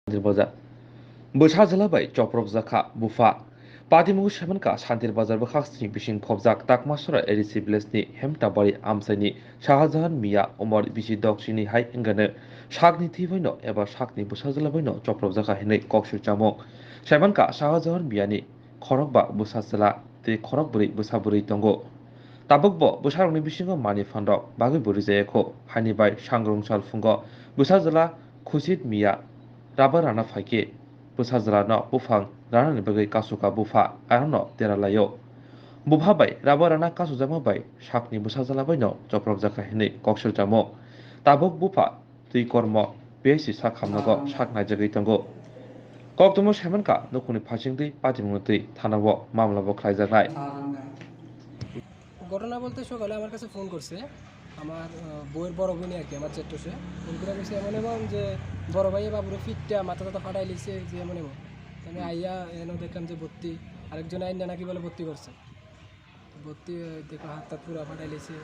Baza Busha Zalabai, Choprov Zaka, Bufa. Patimu Shamanka, Shantir Bazar Bakhasni, Bishing Povzak, Takmasura, Edisi Blesni, Hemtabari, Amsani, Shahazahan Mia, Omar Bishi Dokshini, Hai Ingane, Shagni Tivino, Eva Shakni, Busha Zalabino, Choprov Zaka, Hene, Kokshu Chamo, Shamanka, Shahazahan Miani, Korokba, Busasala, the Korokburi, Busaburi Tongo. Tabukbo, Busharoni Bishingo, Mani Fando, Bagiburi Zeko, Hanibai, Shangrung Salfungo, Busazala, Kusit Mia, Rabarana Fake. Busazrano bufang rana ni bagai kasuka bufa arano teralayo bufa bai rabarana kasujama bai shakni busazala bai no choprok jaka hini kokshel jamo tabuk bufa tui kormo besi sakhamnago shakna jagai tango koktomo shemanka nokuni phasingdi patimungti thanabo mamlabo khlaijanai ঘটনা বলতে সকালে আমার কাছে phone করছে আমার বউয়ের বড় বোনই আর কি আমার চেট্টো সে ফোন করে গেছে এমন এবং যে বড় ভাইয়ে বাবুরে ফিটটা মাথা টাথা ফাটাই লিছে যে এমন এমন আমি আইয়া এনে দেখলাম যে ভর্তি আরেকজন আইন নাকি বলে ভর্তি করছে ভর্তি দেখো হাত টাত পুরা ফাটাই লিছে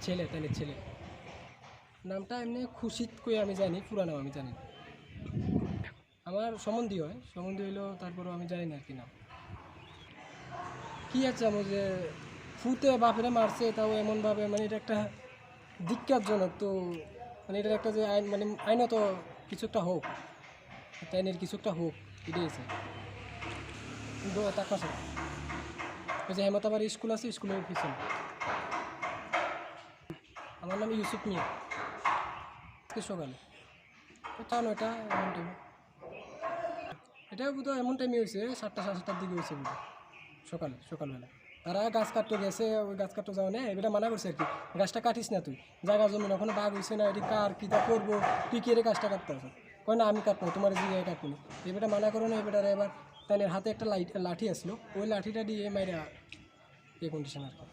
ছেলে তাইলে ছেলে নামটা এমনি খুশিত কই আমি জানি পুরা নাম আমি জানি না। আমার সম্বন্ধী হয় সম্বন্ধী হইলেও তারপরও আমি জানি না আর কি নাম কি আছে আমি যে ফুতে বাপেরে মারছে তাও এমনভাবে মানে এটা একটা ধিক্কারজনক তো মানে এটার একটা যে আইন মানে আইনত কিছু একটা হোক আইনের কিছু একটা হোক এটাই আছে টাকা ওই যে হেমতাবাড়ি স্কুল আছে স্কুলের পিছনে আমার নাম ইউসুফ মিয়া সকালে তা নয়টা এমন টাইমে এটা বোধহয় এমন টাইমে হয়েছে 7টা 7:30টার দিকে হয়েছে বোধহয় সকালবেলা তারা গাছ কাটতে গেছে ওই গাছ কাটতে যাওয়া নেই এটা মানা করছে আর কি গাছটা কাটিস না তুই জায়গা জমি ওখানে বাঘ হয়েছে না এটি কার কী তা করবো তুই কে রে গাছটা কাটতে আসো কয় না আমি কাটবো তোমার জিগায় কাটবো না এবারটা মানা করো না এবারে এবার তাদের হাতে একটা লাঠি আসলো ওই লাঠিটা দিয়ে মাইরা এই কন্ডিশন আর কি।